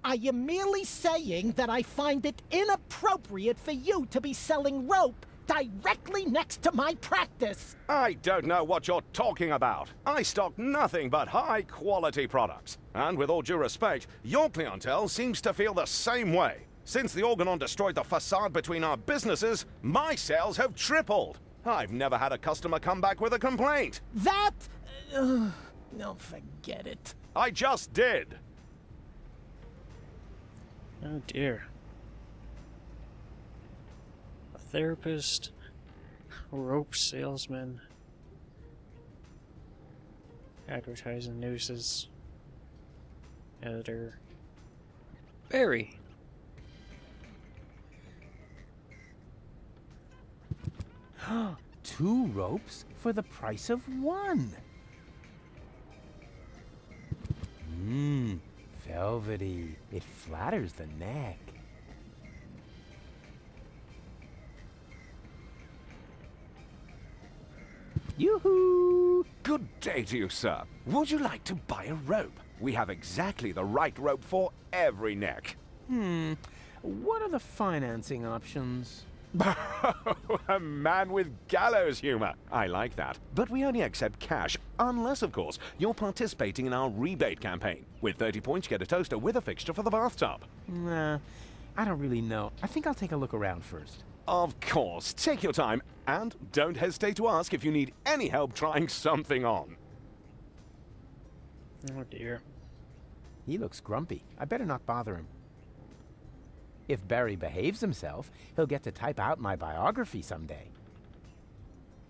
I am merely saying that I find it inappropriate for you to be selling rope directly next to my practice. I don't know what you're talking about. I stock nothing but high-quality products. And with all due respect, your clientele seems to feel the same way. Since the Organon destroyed the facade between our businesses, my sales have tripled. I've never had a customer come back with a complaint. That... no, forget it. I just did. Oh dear. A therapist, rope salesman, advertising nooses, editor, Barry. Two ropes for the price of one. Velvety. It flatters the neck. Yoo-hoo! Good day to you, sir. Would you like to buy a rope? We have exactly the right rope for every neck. What are the financing options? A man with gallows humor. I like that. But we only accept cash, unless, of course, you're participating in our rebate campaign. With 30 points, you get a toaster with a fixture for the bathtub. Nah, I don't really know. I think I'll take a look around first. Of course. Take your time, and don't hesitate to ask if you need any help trying something on. Oh dear. He looks grumpy. I better not bother him. If Barry behaves himself, he'll get to type out my biography someday.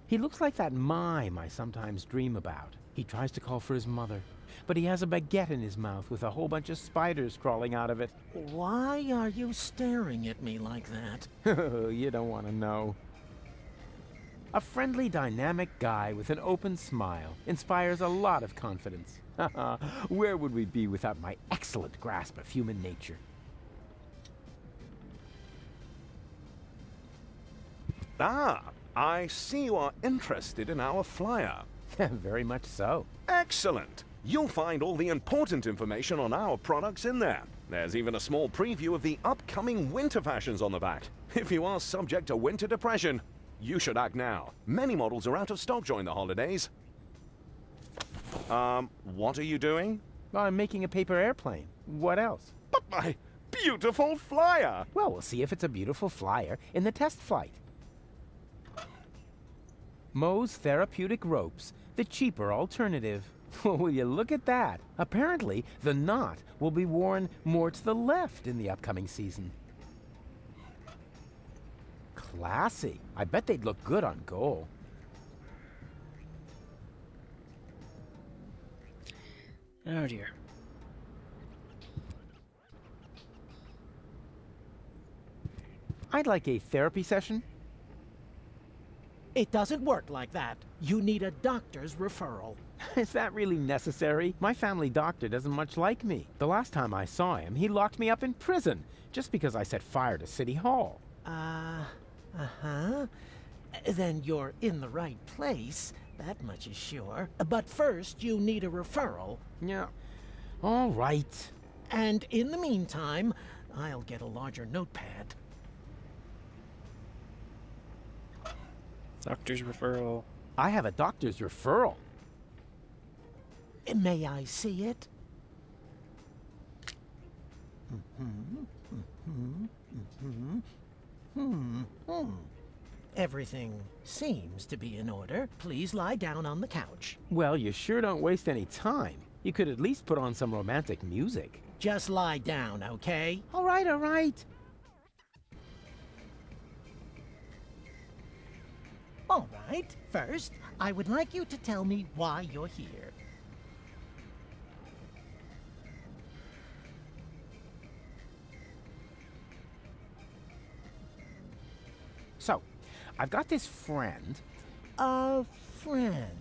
He looks like that mime I sometimes dream about. He tries to call for his mother, but he has a baguette in his mouth with a whole bunch of spiders crawling out of it. Why are you staring at me like that? You don't want to know. A friendly, dynamic guy with an open smile inspires a lot of confidence. Where would we be without my excellent grasp of human nature? Ah, I see you are interested in our flyer. Very much so. Excellent! You'll find all the important information on our products in there. There's even a small preview of the upcoming winter fashions on the back. If you are subject to winter depression, you should act now. Many models are out of stock during the holidays. What are you doing? Well, I'm making a paper airplane. What else? But my beautiful flyer! Well, we'll see if it's a beautiful flyer in the test flight. Moe's Therapeutic Ropes, the cheaper alternative. Will you look at that? Apparently, the knot will be worn more to the left in the upcoming season. Classy. I bet they'd look good on goal. Oh dear. I'd like a therapy session. It doesn't work like that. You need a doctor's referral. Is that really necessary? My family doctor doesn't much like me. The last time I saw him, he locked me up in prison just because I set fire to City Hall. Then you're in the right place. That much is sure. But first, you need a referral. Yeah. All right. And in the meantime, I'll get a larger notepad. Doctor's referral. I have a doctor's referral. May I see it? Everything seems to be in order. Please lie down on the couch. Well, you sure don't waste any time. You could at least put on some romantic music. Just lie down, okay? All right, all right. All right. First, I would like you to tell me why you're here. So, I've got this friend. A friend.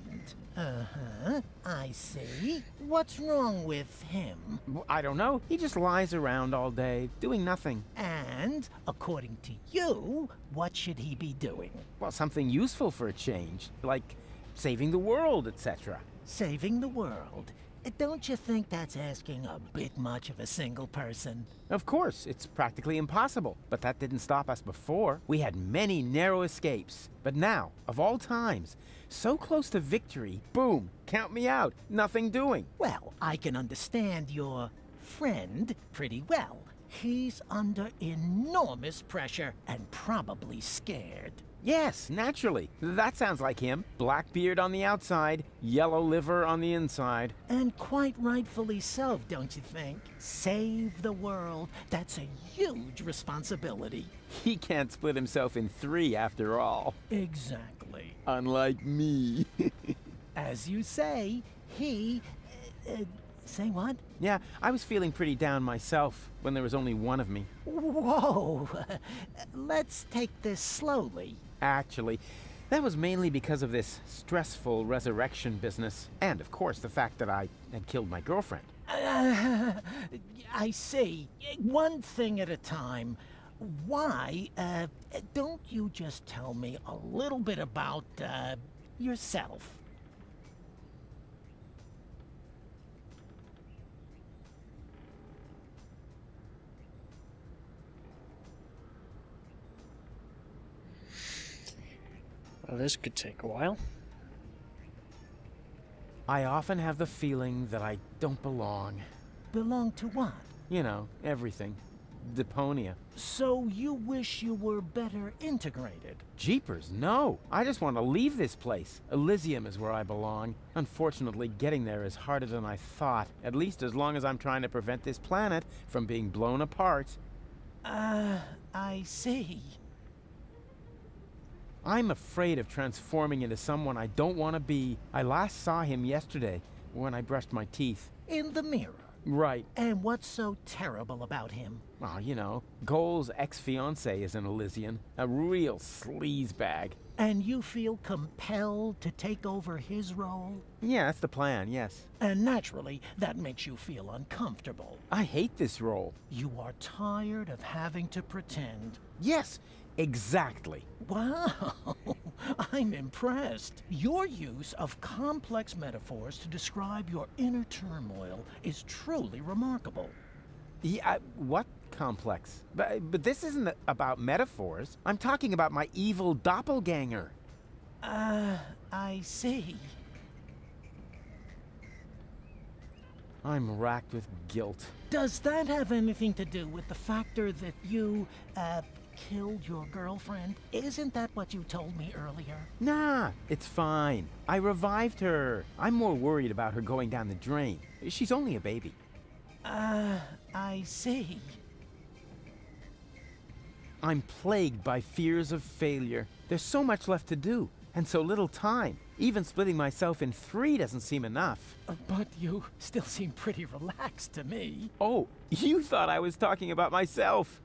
I see. What's wrong with him? I don't know. He just lies around all day, doing nothing. And, according to you, what should he be doing? Well, something useful for a change, like saving the world, etc. Saving the world. Don't you think that's asking a bit much of a single person? Of course, it's practically impossible, but that didn't stop us before. We had many narrow escapes. But now, of all times, so close to victory, boom, count me out, nothing doing. Well, I can understand your friend pretty well. He's under enormous pressure and probably scared. Yes, naturally. That sounds like him. Black beard on the outside, yellow liver on the inside. And quite rightfully so, don't you think? Save the world. That's a huge responsibility. He can't split himself in three after all. Exactly. Unlike me. As you say, he... say what? Yeah, I was feeling pretty down myself when there was only one of me. Whoa! Let's take this slowly. Actually, that was mainly because of this stressful resurrection business. And, of course, the fact that I had killed my girlfriend. I see. One thing at a time. Why, don't you just tell me a little bit about, yourself? Well, this could take a while. I often have the feeling that I don't belong. Belong to what? You know, everything. Deponia. So you wish you were better integrated? Jeepers, no. I just want to leave this place. Elysium is where I belong. Unfortunately, getting there is harder than I thought. At least as long as I'm trying to prevent this planet from being blown apart. I see. I'm afraid of transforming into someone I don't want to be. I last saw him yesterday when I brushed my teeth. In the mirror? Right. And what's so terrible about him? Oh, you know, Goal's ex-fiancée is an Elysian. A real sleazebag. And you feel compelled to take over his role? Yeah, that's the plan, yes. And naturally, that makes you feel uncomfortable. I hate this role. You are tired of having to pretend. Yes, exactly. Wow, I'm impressed. Your use of complex metaphors to describe your inner turmoil is truly remarkable. Yeah, what complex? But this isn't about metaphors. I'm talking about my evil doppelganger. I see. I'm racked with guilt. Does that have anything to do with the factor that you, killed your girlfriend? Isn't that what you told me earlier? Nah, it's fine. I revived her. I'm more worried about her going down the drain. She's only a baby. I see. I'm plagued by fears of failure. There's so much left to do, and so little time. Even splitting myself in three doesn't seem enough. But you still seem pretty relaxed to me. Oh, you thought I was talking about myself.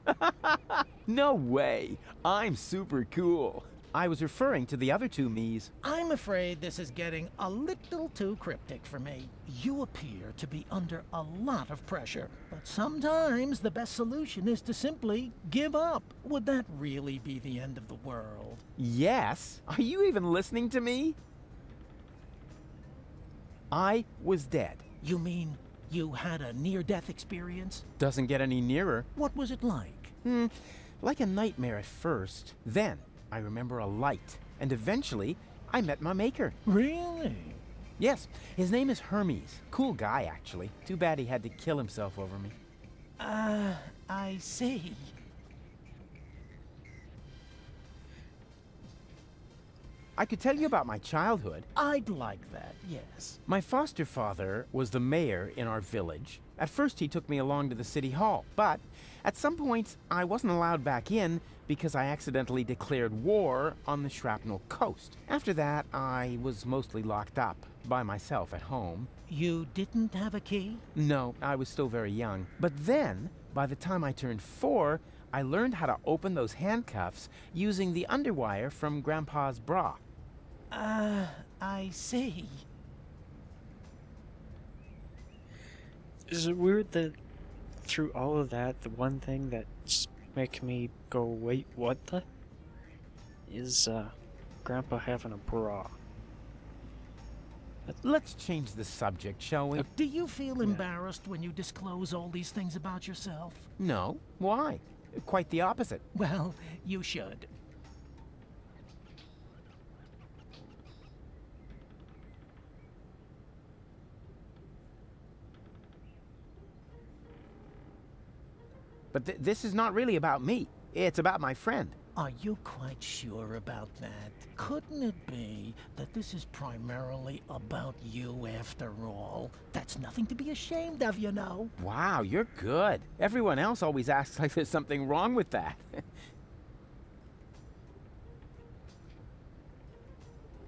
No way. I'm super cool. I was referring to the other two me's. I'm afraid this is getting a little too cryptic for me. You appear to be under a lot of pressure, but sometimes the best solution is to simply give up. Would that really be the end of the world? Yes. Are you even listening to me? I was dead. You mean you had a near-death experience? Doesn't get any nearer. What was it like? Like a nightmare at first. Then, I remember a light. And eventually, I met my maker. Really? Yes, his name is Hermes. Cool guy, actually. Too bad he had to kill himself over me. I see. I could tell you about my childhood. I'd like that, yes. My foster father was the mayor in our village. At first he took me along to the city hall, but at some points I wasn't allowed back in because I accidentally declared war on the Shrapnel Coast. After that, I was mostly locked up by myself at home. You didn't have a key? No, I was still very young. But then, by the time I turned 4, I learned how to open those handcuffs using the underwire from Grandpa's bra. I see. Is it weird that through all of that, the one thing that's making me go, wait, what the? Is, Grandpa having a bra. Let's change the subject, shall we? Do you feel embarrassed when you disclose all these things about yourself? No. Why? Quite the opposite. Well, you should. But this is not really about me. It's about my friend. Are you quite sure about that? Couldn't it be that this is primarily about you after all? That's nothing to be ashamed of, you know. Wow, you're good. Everyone else always acts like there's something wrong with that.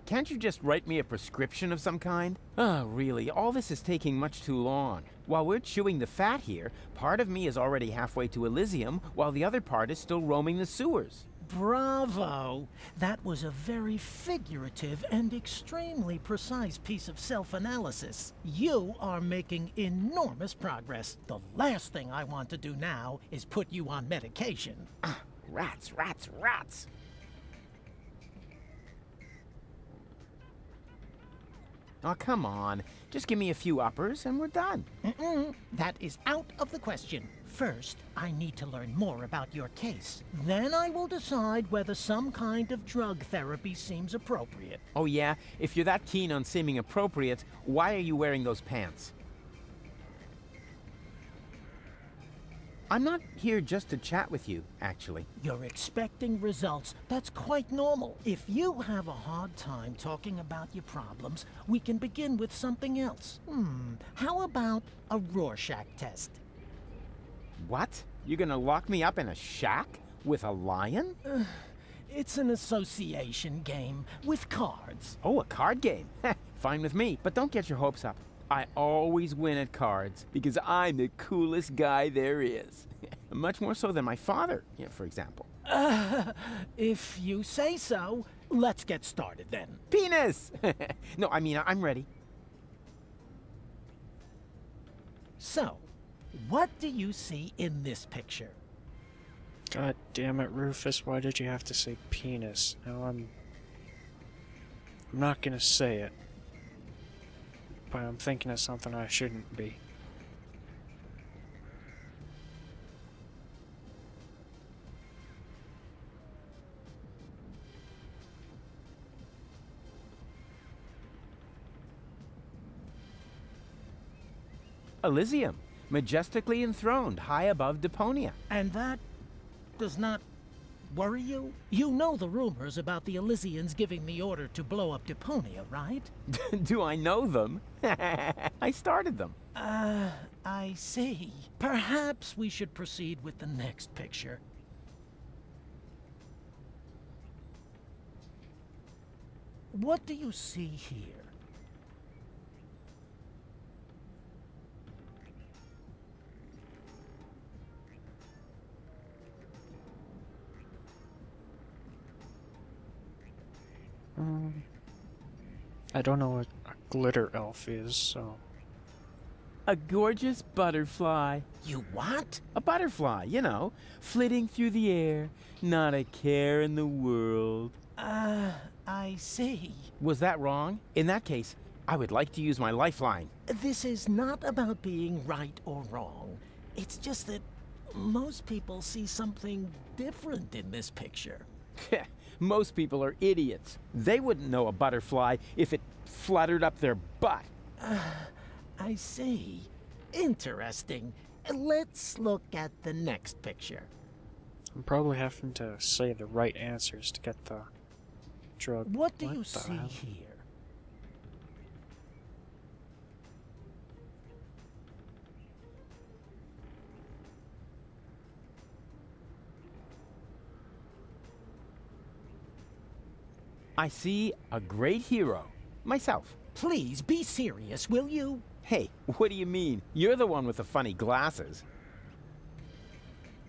Can't you just write me a prescription of some kind? Oh, really, all this is taking much too long. While we're chewing the fat here, part of me is already halfway to Elysium, while the other part is still roaming the sewers. Bravo! That was a very figurative and extremely precise piece of self-analysis. You are making enormous progress. The last thing I want to do now is put you on medication. Ah, rats, rats, rats! Oh, come on. Just give me a few uppers and we're done. That is out of the question. First, I need to learn more about your case. Then I will decide whether some kind of drug therapy seems appropriate. Oh yeah? If you're that keen on seeming appropriate, why are you wearing those pants? I'm not here just to chat with you, actually. You're expecting results. That's quite normal. If you have a hard time talking about your problems, we can begin with something else. How about a Rorschach test? What? You're gonna lock me up in a shack? With a lion? It's an association game with cards. Oh, a card game. Fine with me, but don't get your hopes up. I always win at cards because I'm the coolest guy there is. Much more so than my father, for example. If you say so, let's get started then. Penis! No, I mean, I'm ready. So, what do you see in this picture? God damn it, Rufus, why did you have to say penis? Now I'm not gonna say it. But I'm thinking of something I shouldn't be. Elysium, majestically enthroned high above Deponia. And that does not worry you? You know the rumors about the Elysians giving the order to blow up Deponia, right? Do I know them? I started them. I see. Perhaps we should proceed with the next picture. What do you see here? I don't know what a glitter elf is, so... A gorgeous butterfly. You what? A butterfly, you know, flitting through the air, not a care in the world. I see. Was that wrong? In that case, I would like to use my lifeline. This is not about being right or wrong. It's just that most people see something different in this picture. Most people are idiots. They wouldn't know a butterfly if it fluttered up their butt. I see. Interesting. Let's look at the next picture. I'm probably having to say the right answers to get the drug. What do you the see hell? here? I see a great hero. Myself. Please be serious, will you? Hey, what do you mean? You're the one with the funny glasses.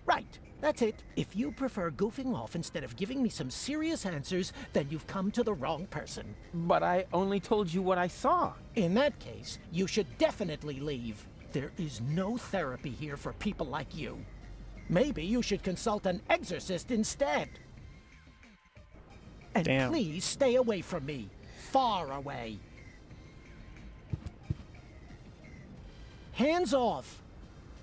Right. That's it. If you prefer goofing off instead of giving me some serious answers, then you've come to the wrong person. But I only told you what I saw. In that case, you should definitely leave. There is no therapy here for people like you. Maybe you should consult an exorcist instead. And Damn. please stay away from me. Far away. Hands off!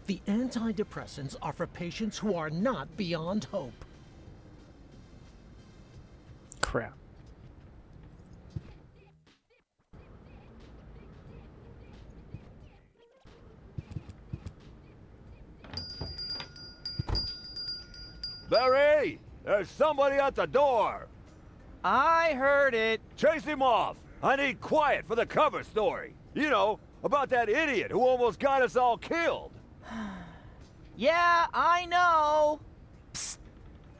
The antidepressants are for patients who are not beyond hope. Crap. Barry! There's somebody at the door! I heard it. Chase him off! I need quiet for the cover story. You know, about that idiot who almost got us all killed. Yeah, I know. Psst.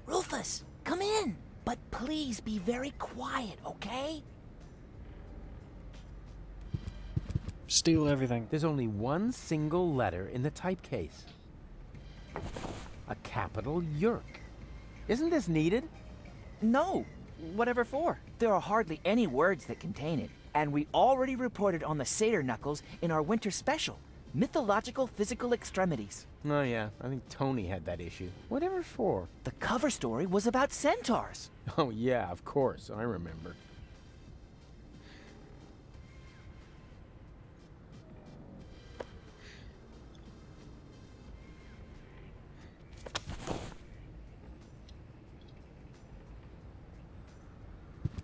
Rufus, come in. But please be very quiet, okay? Steal everything. There's only one single letter in the type case. A capital Yerk. Isn't this needed? No. Whatever for? There are hardly any words that contain it. And we already reported on the satyr knuckles in our winter special. Mythological physical extremities. Oh yeah, I think Tony had that issue. Whatever for? The cover story was about centaurs. Oh yeah, of course, I remember.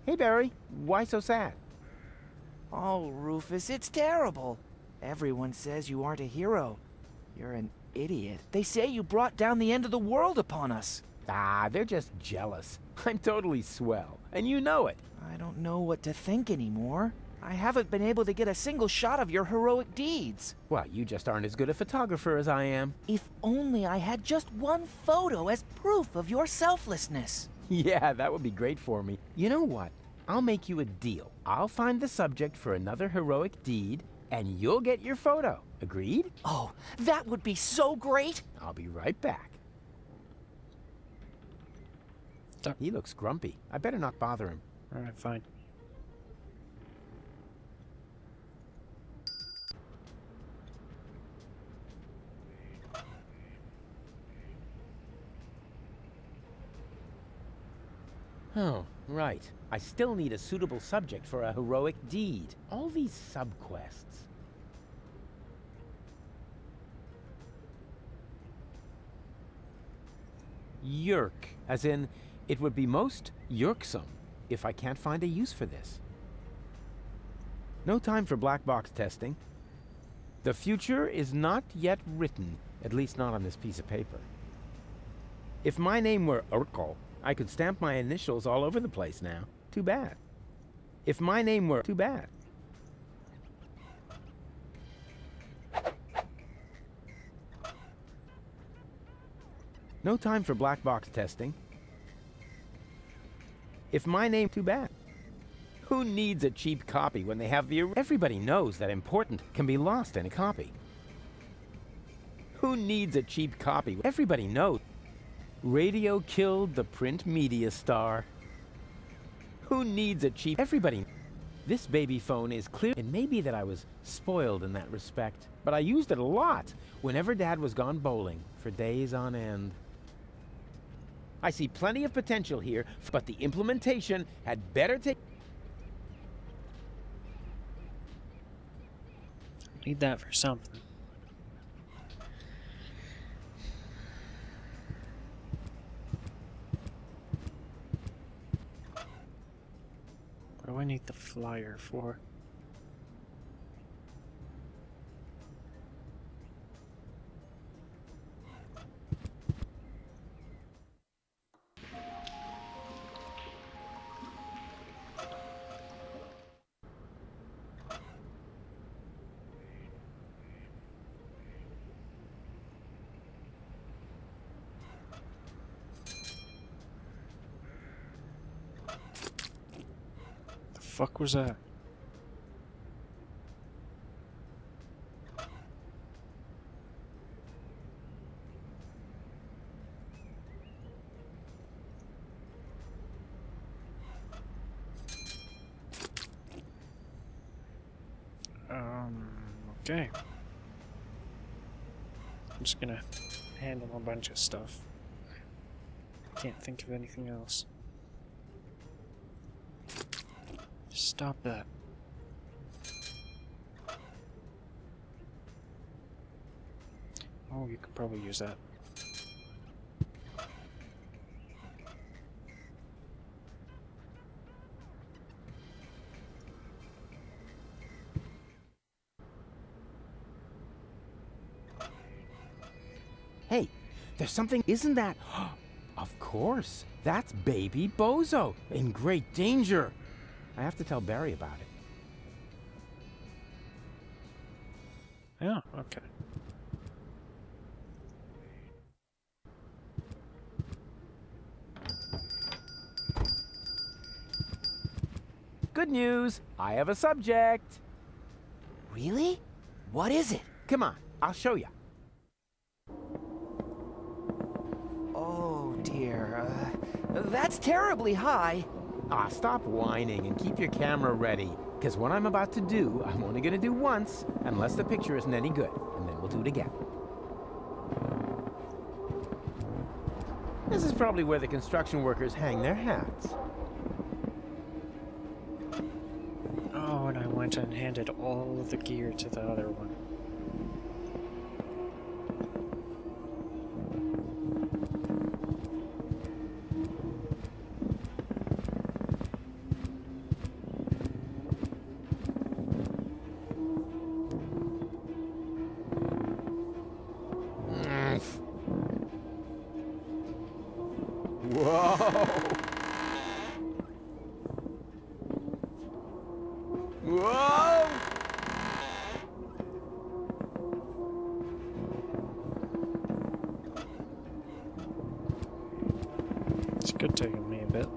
Hey Barry, why so sad? Oh, Rufus, it's terrible. Everyone says you aren't a hero. You're an idiot. They say you brought down the end of the world upon us. Ah, they're just jealous. I'm totally swell, and you know it. I don't know what to think anymore. I haven't been able to get a single shot of your heroic deeds. Well, you just aren't as good a photographer as I am. If only I had just one photo as proof of your selflessness. Yeah, that would be great for me. You know what? I'll make you a deal. I'll find the subject for another heroic deed, and you'll get your photo. Agreed? Oh, that would be so great! I'll be right back. He looks grumpy. I better not bother him. Alright, fine. Oh, right. I still need a suitable subject for a heroic deed. All these subquests. Yerk, as in, it would be most yerksome if I can't find a use for this. No time for black box testing. The future is not yet written, at least not on this piece of paper. If my name were Urkel, I could stamp my initials all over the place now. Too bad. If my name were... Too bad. No time for black box testing. If my name... Too bad. Who needs a cheap copy when they have the... Everybody knows that important can be lost in a copy. Who needs a cheap copy? Everybody knows. Radio killed the print media star. Who needs a cheap... Everybody... This baby phone is clear. It may be that I was spoiled in that respect, but I used it a lot whenever Dad was gone bowling for days on end. I see plenty of potential here, but the implementation had better take... Need that for something. What do I need the flyer for? The fuck was that? Okay. I'm just gonna handle a bunch of stuff. Can't think of anything else. Stop that. Oh, you could probably use that. Hey, there's something, isn't that? Of course, that's baby Bozo, in great danger. I have to tell Barry about it. Yeah, okay. Good news, I have a subject. Really? What is it? Come on, I'll show you. Oh dear, that's terribly high. Ah, stop whining and keep your camera ready. Because what I'm about to do, I'm only going to do once, unless the picture isn't any good. And then we'll do it again. This is probably where the construction workers hang their hats. Oh, and I went and handed all of the gear to the other one. Whoa! Whoa! It's good taking me a bit.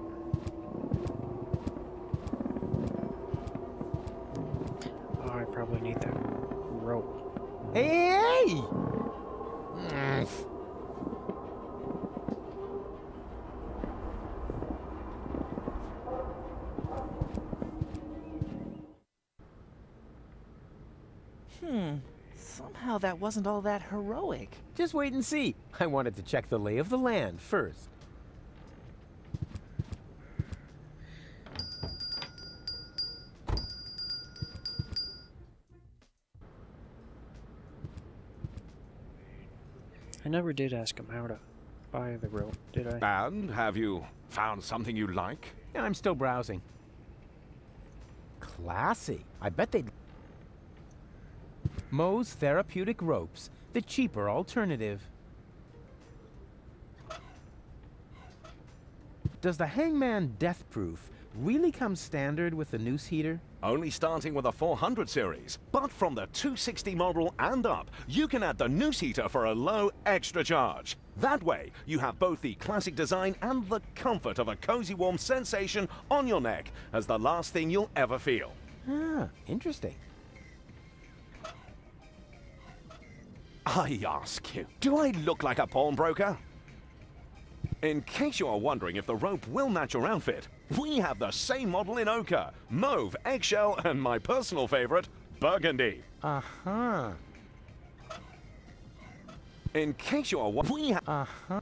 Oh, I probably need that rope. Hey! Somehow that wasn't all that heroic. Just wait and see. I wanted to check the lay of the land first. I never did ask him how to buy the rope, did I? And have you found something you like? And I'm still browsing. Classy. I bet they'd... Moe's Therapeutic Ropes, the cheaper alternative. Does the Hangman Death Proof really come standard with the noose heater? Only starting with a 400 series. But from the 260 model and up, you can add the noose heater for a low extra charge. That way, you have both the classic design and the comfort of a cozy warm sensation on your neck as the last thing you'll ever feel. Ah, interesting. I ask you, do I look like a pawnbroker? In case you are wondering if the rope will match your outfit, we have the same model in ochre, mauve, eggshell, and my personal favorite, burgundy. Uh-huh. In case you are wondering, Uh-huh.